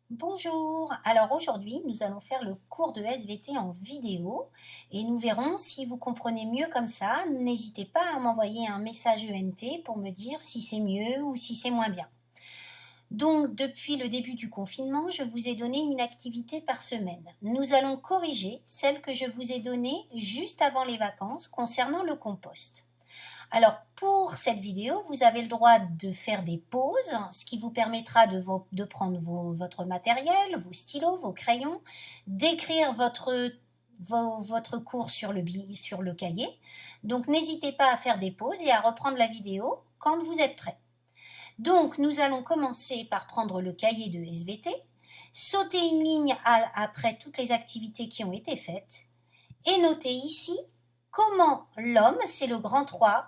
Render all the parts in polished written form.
Bonjour, alors aujourd'hui nous allons faire le cours de SVT en vidéo et nous verrons si vous comprenez mieux comme ça. N'hésitez pas à m'envoyer un message ENT pour me dire si c'est mieux ou si c'est moins bien. Donc depuis le début du confinement, je vous ai donné une activité par semaine. Nous allons corriger celle que je vous ai donnée juste avant les vacances concernant le compost. Alors pour cette vidéo, vous avez le droit de faire des pauses, ce qui vous permettra de prendre votre matériel, vos stylos, vos crayons, d'écrire votre cours sur le cahier. Donc n'hésitez pas à faire des pauses et à reprendre la vidéo quand vous êtes prêt. Donc nous allons commencer par prendre le cahier de SVT, sauter une ligne après toutes les activités qui ont été faites et noter ici comment l'homme, c'est le grand 3,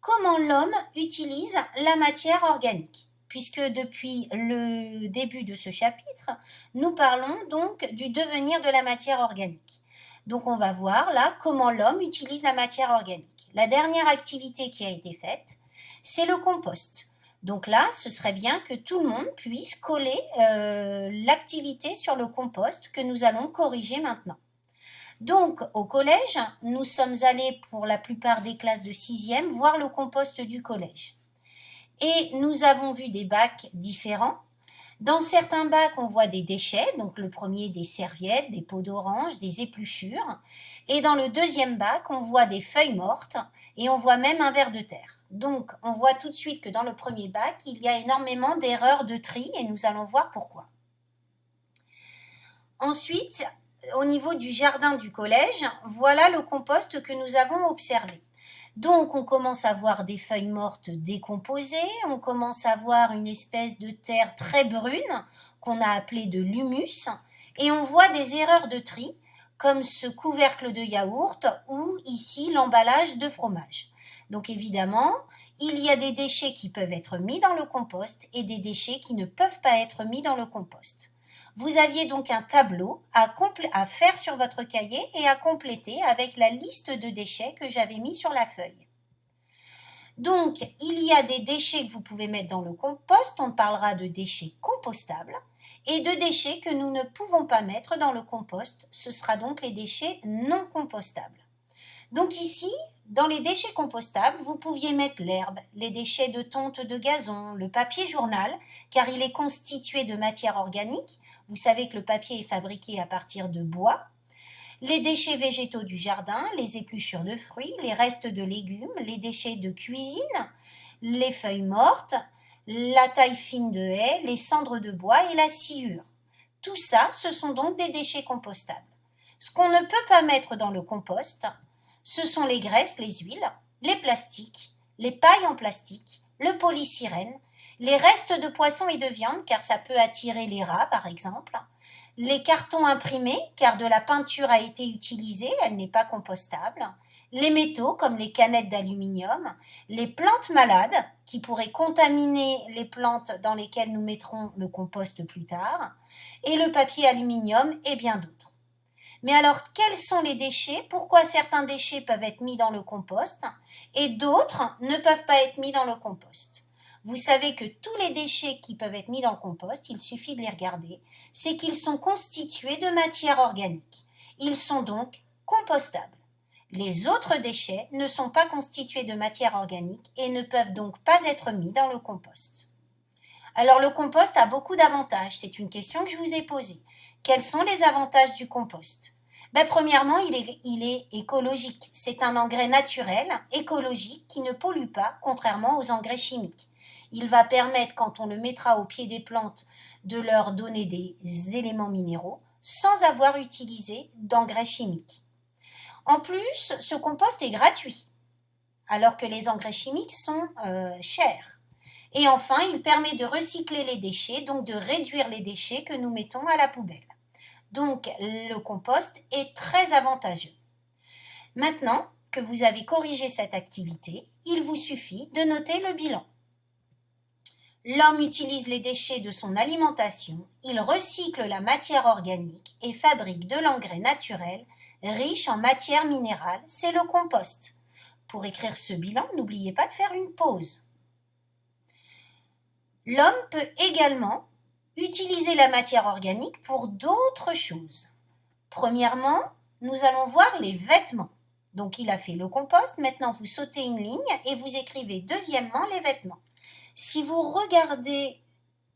comment l'homme utilise la matière organique. Puisque depuis le début de ce chapitre, nous parlons donc du devenir de la matière organique. Donc on va voir là comment l'homme utilise la matière organique. La dernière activité qui a été faite, c'est le compost. Donc là, ce serait bien que tout le monde puisse coller l'activité sur le compost que nous allons corriger maintenant. Donc, au collège, nous sommes allés pour la plupart des classes de 6e voir le compost du collège. Et nous avons vu des bacs différents. Dans certains bacs, on voit des déchets, donc le premier des serviettes, des peaux d'orange, des épluchures. Et dans le deuxième bac, on voit des feuilles mortes et on voit même un ver de terre. Donc, on voit tout de suite que dans le premier bac, il y a énormément d'erreurs de tri et nous allons voir pourquoi. Ensuite, au niveau du jardin du collège, voilà le compost que nous avons observé. Donc, on commence à voir des feuilles mortes décomposées, on commence à voir une espèce de terre très brune qu'on a appelée de l'humus, et on voit des erreurs de tri, comme ce couvercle de yaourt ou ici l'emballage de fromage. Donc, évidemment, il y a des déchets qui peuvent être mis dans le compost et des déchets qui ne peuvent pas être mis dans le compost. Vous aviez donc un tableau à faire sur votre cahier et à compléter avec la liste de déchets que j'avais mis sur la feuille. Donc, il y a des déchets que vous pouvez mettre dans le compost, on parlera de déchets compostables, et de déchets que nous ne pouvons pas mettre dans le compost, ce sera donc les déchets non compostables. Donc ici, dans les déchets compostables, vous pouviez mettre l'herbe, les déchets de tonte de gazon, le papier journal, car il est constitué de matière organique. Vous savez que le papier est fabriqué à partir de bois. Les déchets végétaux du jardin, les épluchures de fruits, les restes de légumes, les déchets de cuisine, les feuilles mortes, la taille fine de haies, les cendres de bois et la sciure. Tout ça, ce sont donc des déchets compostables. Ce qu'on ne peut pas mettre dans le compost, ce sont les graisses, les huiles, les plastiques, les pailles en plastique, le polystyrène, les restes de poissons et de viande, car ça peut attirer les rats par exemple, les cartons imprimés, car de la peinture a été utilisée, elle n'est pas compostable, les métaux comme les canettes d'aluminium, les plantes malades qui pourraient contaminer les plantes dans lesquelles nous mettrons le compost plus tard, et le papier aluminium et bien d'autres. Mais alors, quels sont les déchets? Pourquoi certains déchets peuvent être mis dans le compost et d'autres ne peuvent pas être mis dans le compost? Vous savez que tous les déchets qui peuvent être mis dans le compost, il suffit de les regarder, c'est qu'ils sont constitués de matière organique. Ils sont donc compostables. Les autres déchets ne sont pas constitués de matière organique et ne peuvent donc pas être mis dans le compost. Alors le compost a beaucoup d'avantages, c'est une question que je vous ai posée. Quels sont les avantages du compost? Premièrement, il est écologique. C'est un engrais naturel, écologique, qui ne pollue pas, contrairement aux engrais chimiques. Il va permettre, quand on le mettra au pied des plantes, de leur donner des éléments minéraux sans avoir utilisé d'engrais chimiques. En plus, ce compost est gratuit, alors que les engrais chimiques sont chers. Et enfin, il permet de recycler les déchets, donc de réduire les déchets que nous mettons à la poubelle. Donc, le compost est très avantageux. Maintenant que vous avez corrigé cette activité, il vous suffit de noter le bilan. L'homme utilise les déchets de son alimentation, il recycle la matière organique et fabrique de l'engrais naturel riche en matière minérale, c'est le compost. Pour écrire ce bilan, n'oubliez pas de faire une pause. L'homme peut également utiliser la matière organique pour d'autres choses. Premièrement, nous allons voir les vêtements. Donc, il a fait le compost. Maintenant, vous sautez une ligne et vous écrivez deuxièmement les vêtements. Si vous regardez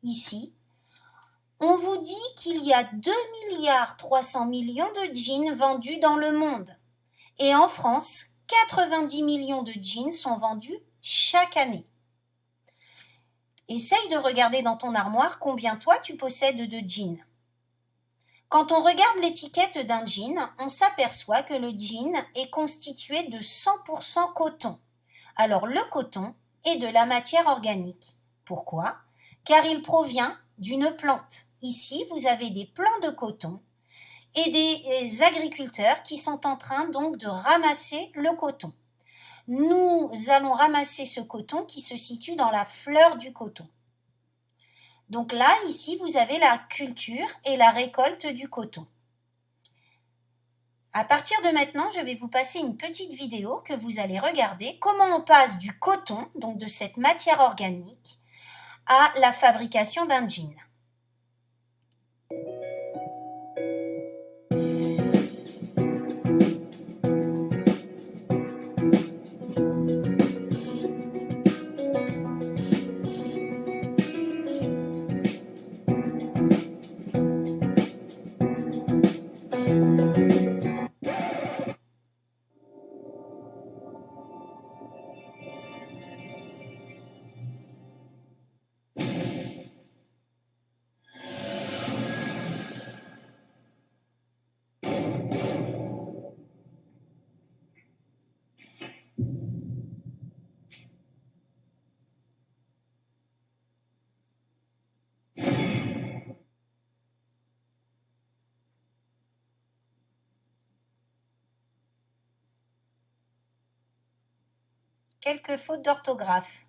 ici, on vous dit qu'il y a 2,3 milliards de jeans vendus dans le monde. Et en France, 90 millions de jeans sont vendus chaque année. Essaye de regarder dans ton armoire combien toi tu possèdes de jeans. Quand on regarde l'étiquette d'un jean, on s'aperçoit que le jean est constitué de 100% coton. Alors le coton est de la matière organique. Pourquoi? Car il provient d'une plante. Ici, vous avez des plants de coton et des agriculteurs qui sont en train donc de ramasser le coton. Nous allons ramasser ce coton qui se situe dans la fleur du coton. Donc là, ici, vous avez la culture et la récolte du coton. À partir de maintenant, je vais vous passer une petite vidéo que vous allez regarder comment on passe du coton, donc de cette matière organique, à la fabrication d'un jean. Quelques fautes d'orthographe.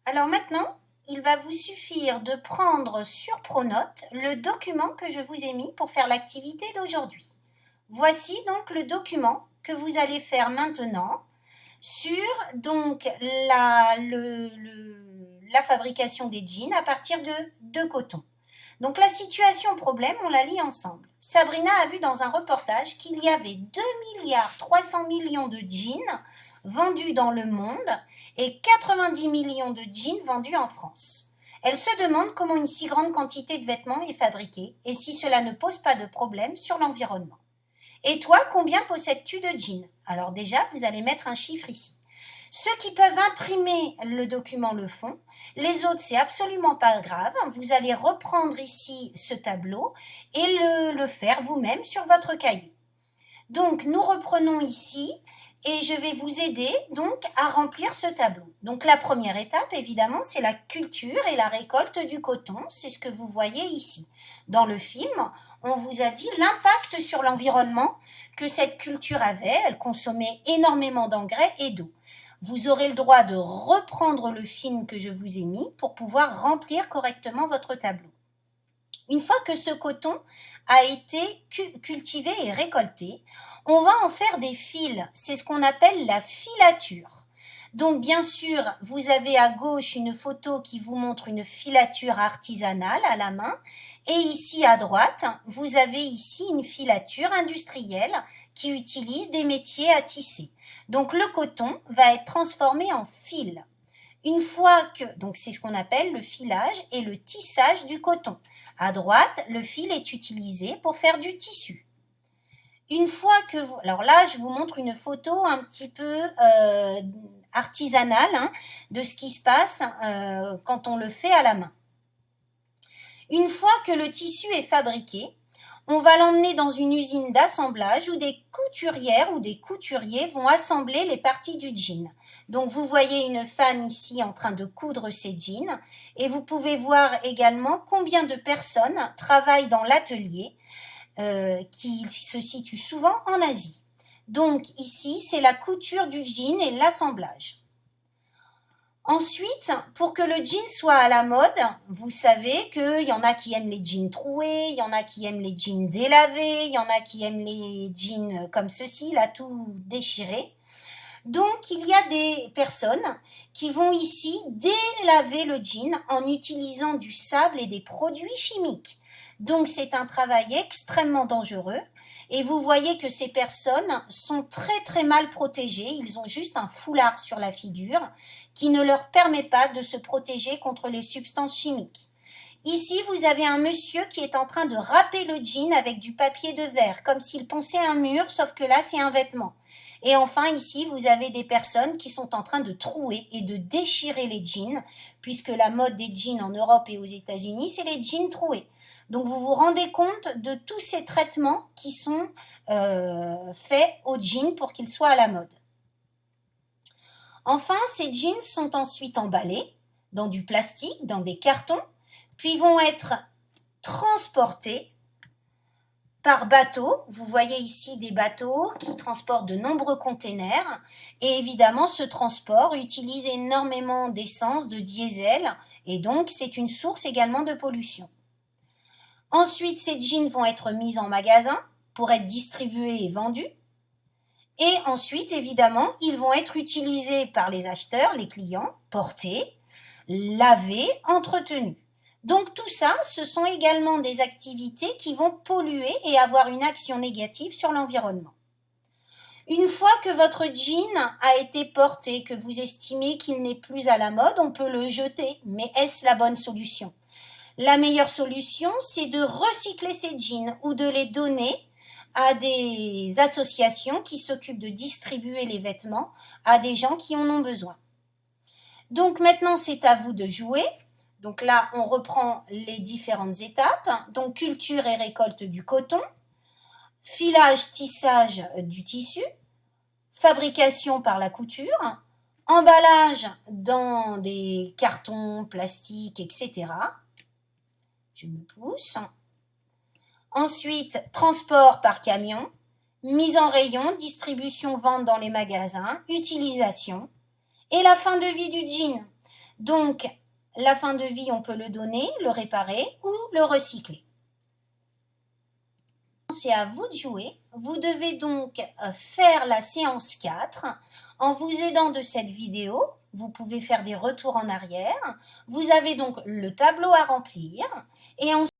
Alors maintenant, il va vous suffire de prendre sur Pronote le document que je vous ai mis pour faire l'activité d'aujourd'hui. Voici donc le document que vous allez faire maintenant sur donc la fabrication des jeans à partir de coton. Donc la situation problème, on la lit ensemble. Sabrina a vu dans un reportage qu'il y avait 2,3 milliards de jeans vendus dans le monde et 90 millions de jeans vendus en France. Elle se demande comment une si grande quantité de vêtements est fabriquée et si cela ne pose pas de problème sur l'environnement. Et toi, combien possèdes-tu de jeans? Alors déjà, vous allez mettre un chiffre ici. Ceux qui peuvent imprimer le document le font. Les autres, c'est absolument pas grave. Vous allez reprendre ici ce tableau et le faire vous-même sur votre cahier. Donc, nous reprenons ici et je vais vous aider donc à remplir ce tableau. Donc, la première étape, évidemment, c'est la culture et la récolte du coton. C'est ce que vous voyez ici. Dans le film, on vous a dit l'impact sur l'environnement que cette culture avait. Elle consommait énormément d'engrais et d'eau. Vous aurez le droit de reprendre le film que je vous ai mis pour pouvoir remplir correctement votre tableau. Une fois que ce coton a été cultivé et récolté, on va en faire des fils. C'est ce qu'on appelle la filature. Donc bien sûr, vous avez à gauche une photo qui vous montre une filature artisanale à la main. Et ici à droite, vous avez ici une filature industrielle qui utilise des métiers à tisser. Donc le coton va être transformé en fil. Une fois que, donc c'est ce qu'on appelle le filage et le tissage du coton. À droite, le fil est utilisé pour faire du tissu. Une fois que vous, alors là, je vous montre une photo un petit peu artisanale de ce qui se passe quand on le fait à la main. Une fois que le tissu est fabriqué, on va l'emmener dans une usine d'assemblage où des couturières ou des couturiers vont assembler les parties du jean. Donc vous voyez une femme ici en train de coudre ses jeans et vous pouvez voir également combien de personnes travaillent dans l'atelier qui se situe souvent en Asie. Donc ici, c'est la couture du jean et l'assemblage. Ensuite, pour que le jean soit à la mode, vous savez qu'il y en a qui aiment les jeans troués, il y en a qui aiment les jeans délavés, il y en a qui aiment les jeans comme ceci, là tout déchiré. Donc, il y a des personnes qui vont ici délaver le jean en utilisant du sable et des produits chimiques. Donc, c'est un travail extrêmement dangereux. Et vous voyez que ces personnes sont très très mal protégées. Ils ont juste un foulard sur la figure qui ne leur permet pas de se protéger contre les substances chimiques. Ici, vous avez un monsieur qui est en train de râper le jean avec du papier de verre, comme s'il ponçait un mur, sauf que là, c'est un vêtement. Et enfin, ici, vous avez des personnes qui sont en train de trouer et de déchirer les jeans, puisque la mode des jeans en Europe et aux États-Unis, c'est les jeans troués. Donc, vous vous rendez compte de tous ces traitements qui sont faits aux jeans pour qu'ils soient à la mode. Enfin, ces jeans sont ensuite emballés dans du plastique, dans des cartons, puis vont être transportés par bateau. Vous voyez ici des bateaux qui transportent de nombreux containers et évidemment ce transport utilise énormément d'essence, de diesel et donc c'est une source également de pollution. Ensuite, ces jeans vont être mis en magasin pour être distribués et vendus. Et ensuite, évidemment, ils vont être utilisés par les acheteurs, les clients, portés, lavés, entretenus. Donc tout ça, ce sont également des activités qui vont polluer et avoir une action négative sur l'environnement. Une fois que votre jean a été porté, que vous estimez qu'il n'est plus à la mode, on peut le jeter. Mais est-ce la bonne solution? La meilleure solution, c'est de recycler ces jeans ou de les donner à des associations qui s'occupent de distribuer les vêtements à des gens qui en ont besoin. Donc maintenant, c'est à vous de jouer. Donc là, on reprend les différentes étapes. Donc culture et récolte du coton, filage, tissage du tissu, fabrication par la couture, emballage dans des cartons, plastiques, etc. Je me pousse. Ensuite, transport par camion, mise en rayon, distribution, vente dans les magasins, utilisation et la fin de vie du jean. Donc, la fin de vie, on peut le donner, le réparer ou le recycler. C'est à vous de jouer. Vous devez donc faire la séance 4 en vous aidant de cette vidéo. vous pouvez faire des retours en arrière. Vous avez donc le tableau à remplir et ensuite